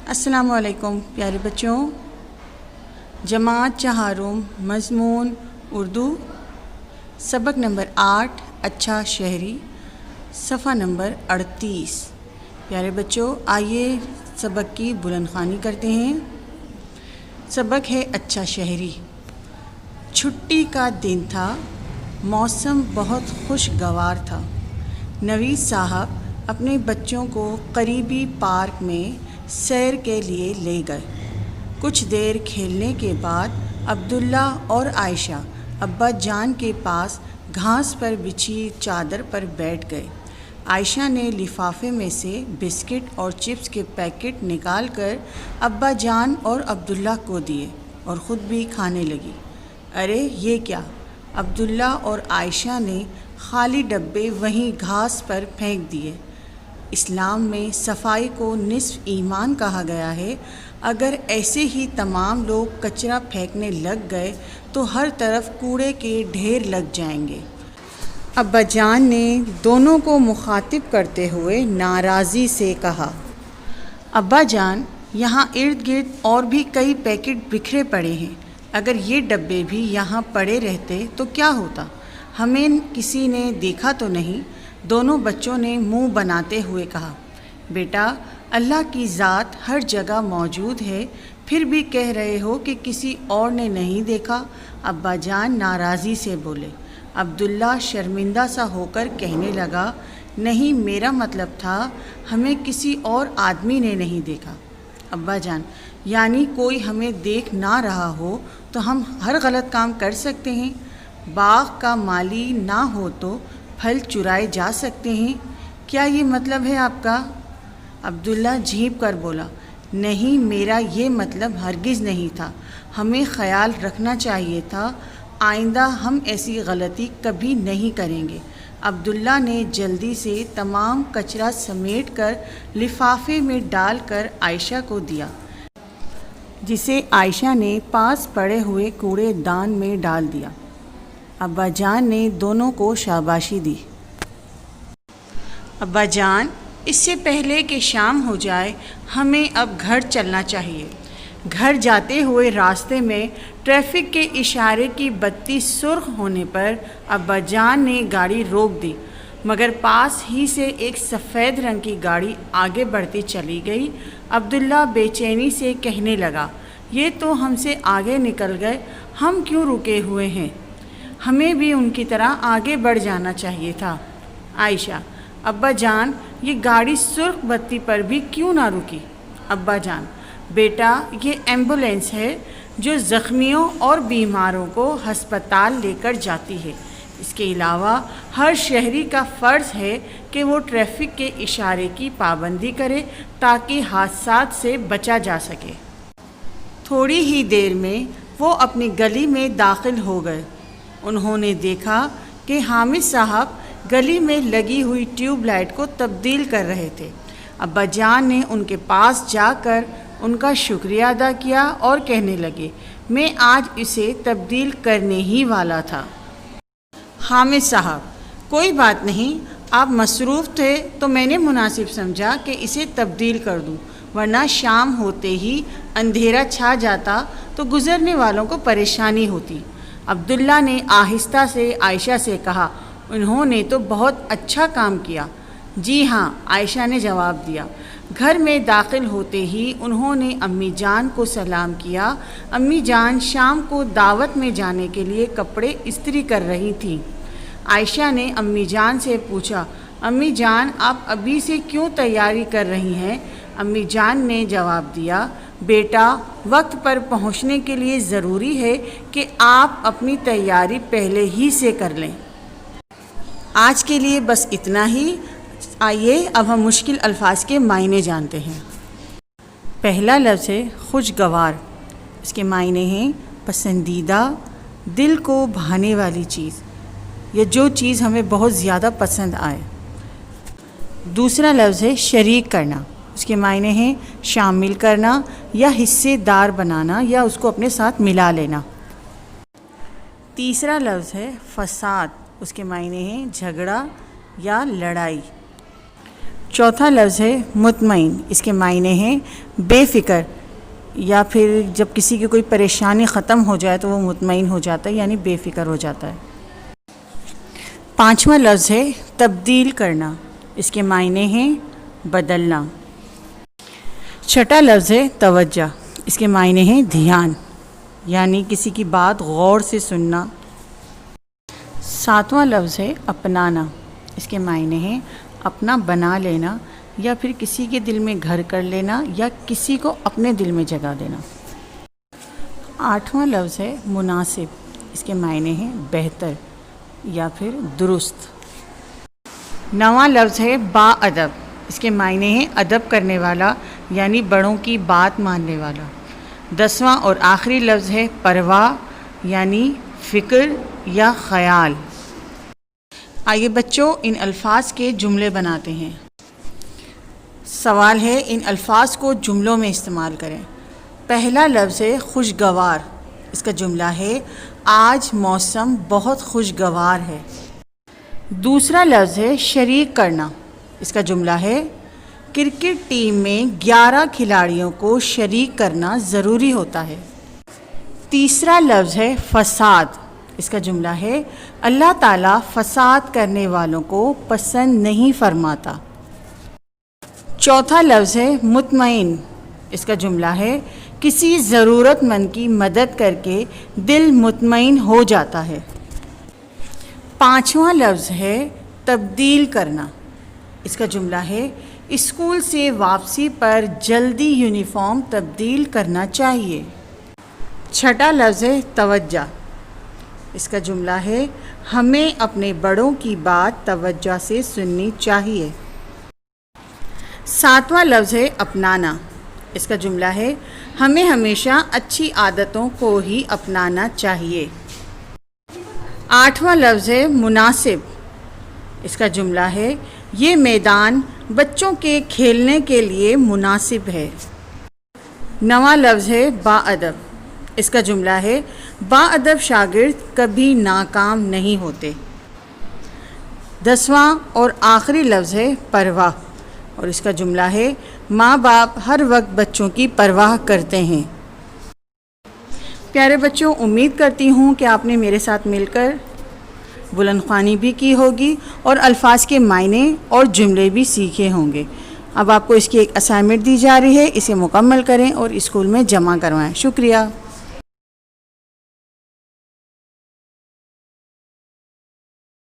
السلام علیکم پیارے بچوں، جماعت چہارم مضمون اردو، سبق نمبر 8 اچھا شہری، صفحہ نمبر 38۔ پیارے بچوں، آئیے سبق کی بلند خوانی کرتے ہیں۔ سبق ہے اچھا شہری۔ چھٹی کا دن تھا، موسم بہت خوشگوار تھا۔ نوید صاحب اپنے بچوں کو قریبی پارک میں سیر کے لیے لے گئے۔ کچھ دیر کھیلنے کے بعد عبداللہ اور عائشہ ابا جان کے پاس گھاس پر بچھی چادر پر بیٹھ گئے۔ عائشہ نے لفافے میں سے بسکٹ اور چپس کے پیکٹ نکال کر ابا جان اور عبداللہ کو دیے اور خود بھی کھانے لگی۔ ارے یہ کیا؟ عبداللہ اور عائشہ نے خالی ڈبے وہیں گھاس پر پھینک دیے۔ اسلام میں صفائی کو نصف ایمان کہا گیا ہے۔ اگر ایسے ہی تمام لوگ کچرا پھینکنے لگ گئے تو ہر طرف کوڑے کے ڈھیر لگ جائیں گے۔ ابا جان نے دونوں کو مخاطب کرتے ہوئے ناراضی سے کہا، ابا جان، یہاں ارد گرد اور بھی کئی پیکٹ بکھرے پڑے ہیں۔ اگر یہ ڈبے بھی یہاں پڑے رہتے تو کیا ہوتا؟ ہمیں کسی نے دیکھا تو نہیں؟ دونوں بچوں نے منہ بناتے ہوئے کہا، بیٹا، اللہ کی ذات ہر جگہ موجود ہے، پھر بھی کہہ رہے ہو کہ کسی اور نے نہیں دیکھا؟ ابا جان ناراضی سے بولے۔ عبداللہ شرمندہ سا ہو کر کہنے لگا، نہیں، میرا مطلب تھا ہمیں کسی اور آدمی نے نہیں دیکھا۔ ابا جان، یعنی کوئی ہمیں دیکھ نہ رہا ہو تو ہم ہر غلط کام کر سکتے ہیں؟ باغ کا مالی نہ ہو تو پھل چرائے جا سکتے ہیں؟ کیا یہ مطلب ہے آپ کا؟ عبداللہ جھینپ کر بولا، نہیں، میرا یہ مطلب ہرگز نہیں تھا۔ ہمیں خیال رکھنا چاہیے تھا، آئندہ ہم ایسی غلطی کبھی نہیں کریں گے۔ عبداللہ نے جلدی سے تمام کچرا سمیٹ کر لفافے میں ڈال کر عائشہ کو دیا، جسے عائشہ نے پاس پڑے ہوئے کوڑے دان میں ڈال دیا۔ ابا جان نے دونوں کو شاباشی دی۔ ابا جان، اس سے پہلے کہ شام ہو جائے ہمیں اب گھر چلنا چاہیے۔ گھر جاتے ہوئے راستے میں ٹریفک کے اشارے کی بتی سرخ ہونے پر ابا جان نے گاڑی روک دی، مگر پاس ہی سے ایک سفید رنگ کی گاڑی آگے بڑھتی چلی گئی۔ عبداللہ بے چینی سے کہنے لگا، یہ تو ہم سے آگے نکل گئے، ہم کیوں رکے ہوئے ہیں؟ ہمیں بھی ان کی طرح آگے بڑھ جانا چاہیے تھا۔ عائشہ، ابا جان، یہ گاڑی سرخ بتی پر بھی کیوں نہ رکی؟ ابا جان، بیٹا، یہ ایمبولینس ہے جو زخمیوں اور بیماروں کو ہسپتال لے کر جاتی ہے۔ اس کے علاوہ ہر شہری کا فرض ہے کہ وہ ٹریفک کے اشارے کی پابندی کرے تاکہ حادثات سے بچا جا سکے۔ تھوڑی ہی دیر میں وہ اپنی گلی میں داخل ہو گئے۔ انہوں نے دیکھا کہ حامد صاحب گلی میں لگی ہوئی ٹیوب لائٹ کو تبدیل کر رہے تھے۔ ابا جان نے ان کے پاس جا کر ان کا شکریہ ادا کیا اور کہنے لگے، میں آج اسے تبدیل کرنے ہی والا تھا۔ حامد صاحب، کوئی بات نہیں، آپ مصروف تھے تو میں نے مناسب سمجھا کہ اسے تبدیل کر دوں، ورنہ شام ہوتے ہی اندھیرا چھا جاتا تو گزرنے والوں کو پریشانی ہوتی۔ عبداللہ نے آہستہ سے عائشہ سے کہا، انہوں نے تو بہت اچھا کام کیا۔ جی ہاں، عائشہ نے جواب دیا۔ گھر میں داخل ہوتے ہی انہوں نے امی جان کو سلام کیا۔ امی جان شام کو دعوت میں جانے کے لیے کپڑے استری کر رہی تھیں۔ عائشہ نے امی جان سے پوچھا، امی جان، آپ ابھی سے کیوں تیاری کر رہی ہیں؟ امی جان نے جواب دیا، بیٹا، وقت پر پہنچنے کے لیے ضروری ہے کہ آپ اپنی تیاری پہلے ہی سے کر لیں۔ آج کے لیے بس اتنا ہی۔ آئیے اب ہم مشکل الفاظ کے معنی جانتے ہیں۔ پہلا لفظ ہے خوشگوار۔ اس کے معنی ہیں پسندیدہ، دل کو بھانے والی چیز یا جو چیز ہمیں بہت زیادہ پسند آئے۔ دوسرا لفظ ہے شریک کرنا۔ اس کے معنی ہیں شامل کرنا یا حصے دار بنانا یا اس کو اپنے ساتھ ملا لینا۔ تیسرا لفظ ہے فساد۔ اس کے معنی ہیں جھگڑا یا لڑائی۔ چوتھا لفظ ہے مطمئن، اس کے معنی ہیں بے فکر، یا پھر جب کسی کی کوئی پریشانی ختم ہو جائے تو وہ مطمئن ہو جاتا ہے، یعنی بے فکر ہو جاتا ہے۔ پانچواں لفظ ہے تبدیل کرنا، اس کے معنی ہیں بدلنا۔ چھٹا لفظ ہے توجہ، اس کے معنی ہیں دھیان، یعنی کسی کی بات غور سے سننا۔ ساتواں لفظ ہے اپنانا، اس کے معنی ہیں اپنا بنا لینا، یا پھر کسی کے دل میں گھر کر لینا، یا کسی کو اپنے دل میں جگہ دینا۔ آٹھواں لفظ ہے مناسب، اس کے معنی ہیں بہتر یا پھر درست۔ نواں لفظ ہے با ادب، اس کے معنی ہیں ادب کرنے والا، یعنی بڑوں کی بات ماننے والا۔ 10واں اور آخری لفظ ہے پرواہ، یعنی فکر یا خیال۔ آئیے بچوں ان الفاظ کے جملے بناتے ہیں۔ سوال ہے ان الفاظ کو جملوں میں استعمال کریں۔ پہلا لفظ ہے خوشگوار، اس کا جملہ ہے آج موسم بہت خوشگوار ہے۔ دوسرا لفظ ہے شریک کرنا، اس کا جملہ ہے کرکٹ ٹیم میں 11 کھلاڑیوں کو شریک کرنا ضروری ہوتا ہے۔ تیسرا لفظ ہے فساد، اس کا جملہ ہے اللہ تعالیٰ فساد کرنے والوں کو پسند نہیں فرماتا۔ چوتھا لفظ ہے مطمئن، اس کا جملہ ہے کسی ضرورت مند کی مدد کر کے دل مطمئن ہو جاتا ہے۔ پانچواں لفظ ہے تبدیل کرنا، اس کا جملہ ہے اسکول سے واپسی پر جلدی یونیفارم تبدیل کرنا چاہیے۔ چھٹا لفظ ہے توجہ، اس کا جملہ ہے ہمیں اپنے بڑوں کی بات توجہ سے سننی چاہیے۔ ساتواں لفظ ہے اپنانا، اس کا جملہ ہے ہمیں ہمیشہ اچھی عادتوں کو ہی اپنانا چاہیے۔ آٹھواں لفظ ہے مناسب، اس کا جملہ ہے یہ میدان بچوں کے کھیلنے کے لیے مناسب ہے۔ نواں لفظ ہے با ادب، اس کا جملہ ہے با ادب شاگرد کبھی ناکام نہیں ہوتے۔ 10واں اور آخری لفظ ہے پرواہ، اور اس کا جملہ ہے ماں باپ ہر وقت بچوں کی پرواہ کرتے ہیں۔ پیارے بچوں، امید کرتی ہوں کہ آپ نے میرے ساتھ مل کر بلند خوانی بھی کی ہوگی اور الفاظ کے معنی اور جملے بھی سیکھے ہوں گے۔ اب آپ کو اس کی ایک اسائنمنٹ دی جا رہی ہے، اسے مکمل کریں اور اسکول میں جمع کروائیں۔ شکریہ۔